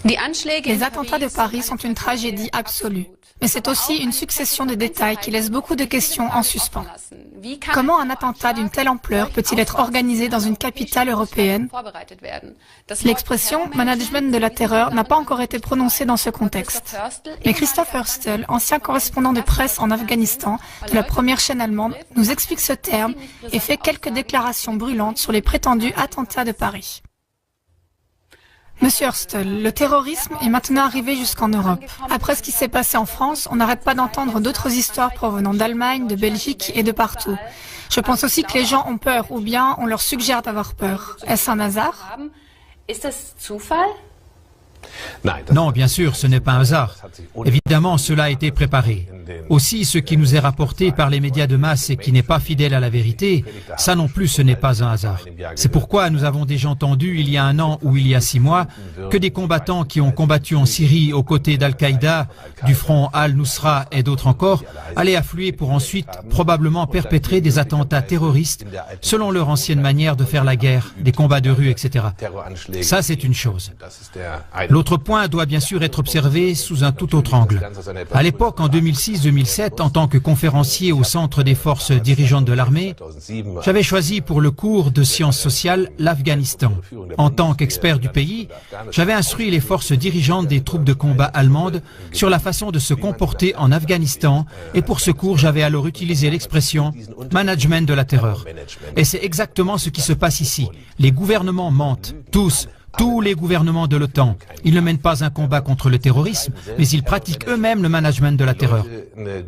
Les attentats de Paris sont une tragédie absolue. Mais c'est aussi une succession de détails qui laissent beaucoup de questions en suspens. Comment un attentat d'une telle ampleur peut-il être organisé dans une capitale européenne? L'expression « management de la terreur » n'a pas encore été prononcée dans ce contexte. Mais Christoph Hörstel, ancien correspondant de presse en Afghanistan de la première chaîne allemande, nous explique ce terme et fait quelques déclarations brûlantes sur les prétendus attentats de Paris. Monsieur Hörstel, le terrorisme est maintenant arrivé jusqu'en Europe. Après ce qui s'est passé en France, on n'arrête pas d'entendre d'autres histoires provenant d'Allemagne, de Belgique et de partout. Je pense aussi que les gens ont peur, ou bien on leur suggère d'avoir peur. Est-ce un hasard? Non, bien sûr, ce n'est pas un hasard. Évidemment, cela a été préparé. Aussi, ce qui nous est rapporté par les médias de masse et qui n'est pas fidèle à la vérité, ça non plus, ce n'est pas un hasard. C'est pourquoi nous avons déjà entendu, il y a 1 an ou il y a 6 mois, que des combattants qui ont combattu en Syrie aux côtés d'Al-Qaïda, du front Al-Nusra et d'autres encore, allaient affluer pour ensuite probablement perpétrer des attentats terroristes selon leur ancienne manière de faire la guerre, des combats de rue, etc. Ça, c'est une chose. L'autre point doit bien sûr être observé sous un tout autre angle. À l'époque, en 2006-2007, en tant que conférencier au Centre des forces dirigeantes de l'armée, j'avais choisi pour le cours de sciences sociales l'Afghanistan. En tant qu'expert du pays, j'avais instruit les forces dirigeantes des troupes de combat allemandes sur la façon de se comporter en Afghanistan et pour ce cours, j'avais alors utilisé l'expression « management de la terreur ». Et c'est exactement ce qui se passe ici. Les gouvernements mentent, tous les gouvernements de l'OTAN. Ils ne mènent pas un combat contre le terrorisme, mais ils pratiquent eux-mêmes le management de la terreur.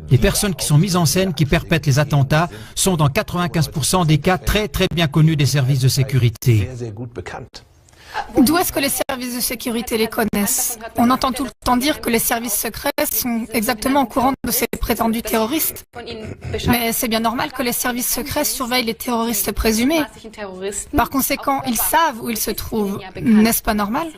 Les personnes qui sont mises en scène, qui perpètrent les attentats, sont dans 95% des cas très bien connus des services de sécurité. D'où est-ce que les services de sécurité les connaissent? On entend tout le temps dire que les services secrets sont exactement au courant de ces prétendus terroristes. Mais c'est bien normal que les services secrets surveillent les terroristes présumés. Par conséquent, ils savent où ils se trouvent. N'est-ce pas normal?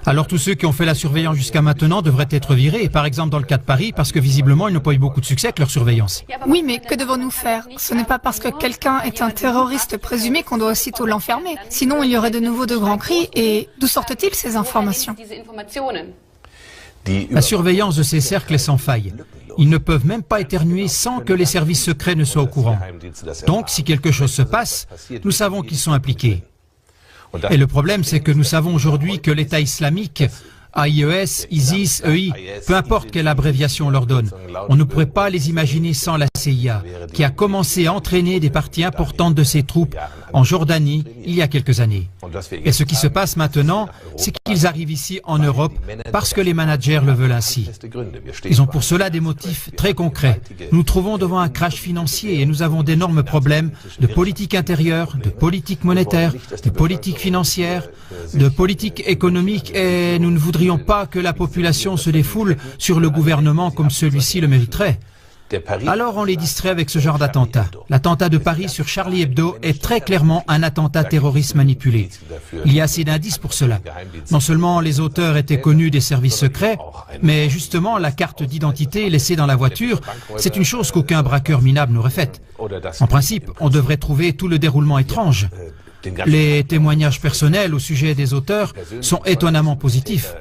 Alors tous ceux qui ont fait la surveillance jusqu'à maintenant devraient être virés, par exemple dans le cas de Paris, parce que visiblement ils n'ont pas eu beaucoup de succès avec leur surveillance. Oui, mais que devons-nous faire? Ce n'est pas parce que quelqu'un est un terroriste présumé qu'on doit aussitôt l'enfermer. Sinon, il y aurait de nouveau de grands cris. Et d'où sortent-ils ces informations? La surveillance de ces cercles est sans faille. Ils ne peuvent même pas éternuer sans que les services secrets ne soient au courant. Donc, si quelque chose se passe, nous savons qu'ils sont impliqués. Et le problème, c'est que nous savons aujourd'hui que l'État islamique, AIES, ISIS, EI, peu importe quelle abréviation on leur donne, on ne pourrait pas les imaginer sans la CIA, qui a commencé à entraîner des parties importantes de ses troupes en Jordanie il y a quelques années. Et ce qui se passe maintenant, c'est qu'ils arrivent ici en Europe parce que les managers le veulent ainsi. Ils ont pour cela des motifs très concrets. Nous nous trouvons devant un crash financier et nous avons d'énormes problèmes de politique intérieure, de politique monétaire, de politique financière, de politique économique et nous ne voudrions pas que la population se défoule sur le gouvernement comme celui-ci le mériterait. Alors on les distrait avec ce genre d'attentat. L'attentat de Paris sur Charlie Hebdo est très clairement un attentat terroriste manipulé. Il y a assez d'indices pour cela. Non seulement les auteurs étaient connus des services secrets, mais justement la carte d'identité laissée dans la voiture, c'est une chose qu'aucun braqueur minable n'aurait faite. En principe, on devrait trouver tout le déroulement étrange. Les témoignages personnels au sujet des auteurs sont étonnamment positifs.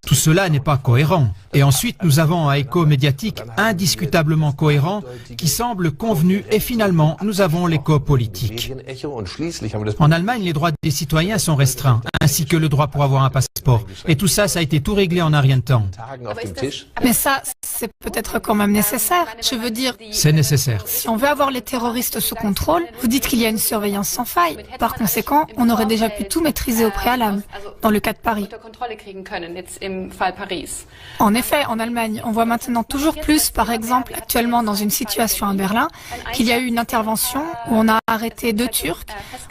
Tout cela n'est pas cohérent. Et ensuite, nous avons un écho médiatique indiscutablement cohérent qui semble convenu et finalement, nous avons l'écho politique. En Allemagne, les droits des citoyens sont restreints, ainsi que le droit pour avoir un passeport. Et tout ça, ça a été tout réglé en un rien de temps. Mais ça, c'est peut-être quand même nécessaire. Je veux dire... C'est nécessaire. Si on veut avoir les terroristes sous contrôle, vous dites qu'il y a une surveillance sans faille. Par conséquent, on aurait déjà pu tout maîtriser au préalable, dans le cas de Paris. En effet, en Allemagne, on voit maintenant toujours plus, par exemple, actuellement dans une situation à Berlin, qu'il y a eu une intervention où on a arrêté 2 Turcs.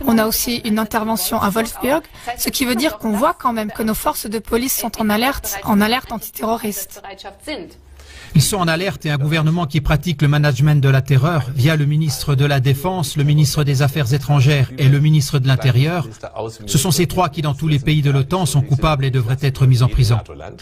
On a aussi une intervention à Wolfsburg, ce qui veut dire qu'on voit quand même que nos forces de police sont en alerte antiterroriste. Ils sont en alerte et un gouvernement qui pratique le management de la terreur via le ministre de la Défense, le ministre des Affaires étrangères et le ministre de l'Intérieur. Ce sont ces trois qui, dans tous les pays de l'OTAN, sont coupables et devraient être mis en prison.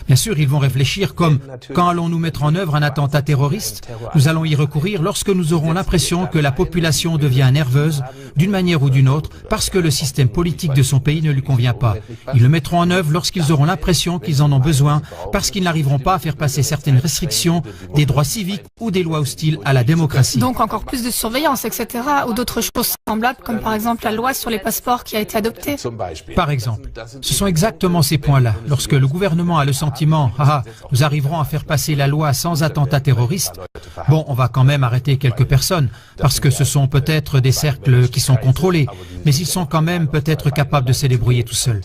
Bien sûr, ils vont réfléchir comme « Quand allons-nous mettre en œuvre un attentat terroriste ? Nous allons y recourir lorsque nous aurons l'impression que la population devient nerveuse, d'une manière ou d'une autre, parce que le système politique de son pays ne lui convient pas. Ils le mettront en œuvre lorsqu'ils auront l'impression qu'ils en ont besoin, parce qu'ils n'arriveront pas à faire passer certaines restrictions des droits civiques ou des lois hostiles à la démocratie. Donc encore plus de surveillance, etc. ou d'autres choses semblables, comme par exemple la loi sur les passeports qui a été adoptée. Par exemple, ce sont exactement ces points-là. Lorsque le gouvernement a le sentiment « Ah, nous arriverons à faire passer la loi sans attentat terroriste », bon, on va quand même arrêter quelques personnes, parce que ce sont peut-être des cercles qui sont contrôlés, mais ils sont quand même peut-être capables de se débrouiller tout seuls.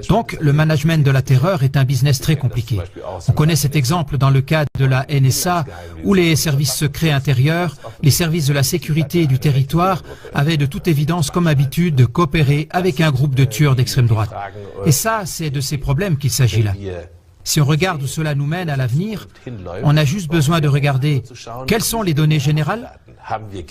Donc, le management de la terreur est un business très compliqué. On connaît cet exemple dans le cas de la NSA, où les services secrets intérieurs, les services de la sécurité et du territoire avaient de toute évidence comme habitude de coopérer avec un groupe de tueurs d'extrême droite. Et ça, c'est de ces problèmes qu'il s'agit là. Si on regarde où cela nous mène à l'avenir, on a juste besoin de regarder quelles sont les données générales.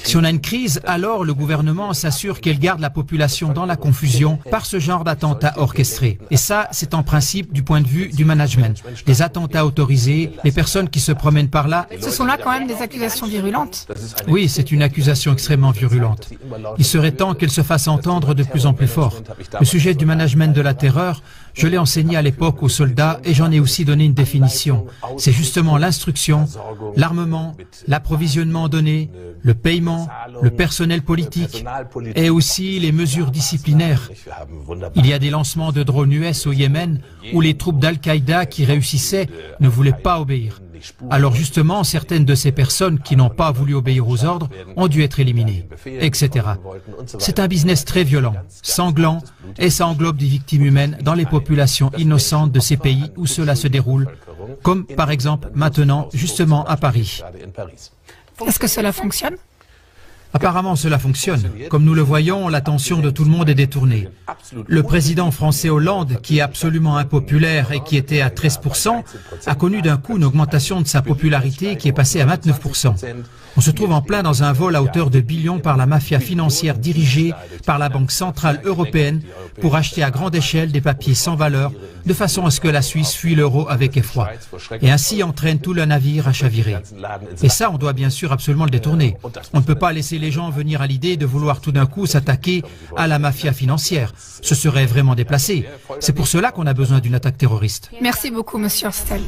Si on a une crise, alors le gouvernement s'assure qu'elle garde la population dans la confusion par ce genre d'attentats orchestrés. Et ça, c'est en principe du point de vue du management. Les attentats autorisés, les personnes qui se promènent par là... Ce sont là quand même des accusations virulentes. Oui, c'est une accusation extrêmement virulente. Il serait temps qu'elle se fasse entendre de plus en plus fort. Le sujet du management de la terreur, je l'ai enseigné à l'époque aux soldats et j'en ai aussi donné une définition. C'est justement l'instruction, l'armement, l'approvisionnement en données, le paiement, le personnel politique et aussi les mesures disciplinaires. Il y a des lancements de drones US au Yémen où les troupes d'Al-Qaïda qui réussissaient ne voulaient pas obéir. Alors justement, certaines de ces personnes qui n'ont pas voulu obéir aux ordres ont dû être éliminées, etc. C'est un business très violent, sanglant, et ça englobe des victimes humaines dans les populations innocentes de ces pays où cela se déroule, comme par exemple maintenant, justement à Paris. Est-ce que cela fonctionne ? Apparemment, cela fonctionne. Comme nous le voyons, l'attention de tout le monde est détournée. Le président français Hollande, qui est absolument impopulaire et qui était à 13%, a connu d'un coup une augmentation de sa popularité qui est passée à 29%. On se trouve en plein dans un vol à hauteur de billions par la mafia financière dirigée par la Banque centrale européenne pour acheter à grande échelle des papiers sans valeur, de façon à ce que la Suisse fuit l'euro avec effroi. Et ainsi entraîne tout le navire à chavirer. Et ça, on doit bien sûr absolument le détourner. On ne peut pas laisser les gens venir à l'idée de vouloir tout d'un coup s'attaquer à la mafia financière. Ce serait vraiment déplacé. C'est pour cela qu'on a besoin d'une attaque terroriste. Merci beaucoup, Monsieur Hostel.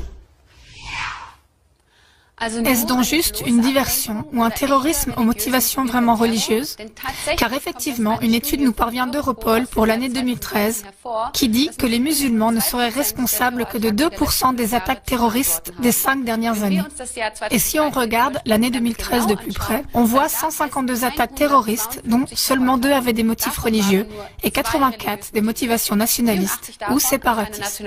Est-ce donc juste une diversion ou un terrorisme aux motivations vraiment religieuses? Car effectivement, une étude nous parvient d'Europol pour l'année 2013 qui dit que les musulmans ne seraient responsables que de 2% des attaques terroristes des 5 dernières années. Et si on regarde l'année 2013 de plus près, on voit 152 attaques terroristes dont seulement 2 avaient des motifs religieux et 84 des motivations nationalistes ou séparatistes.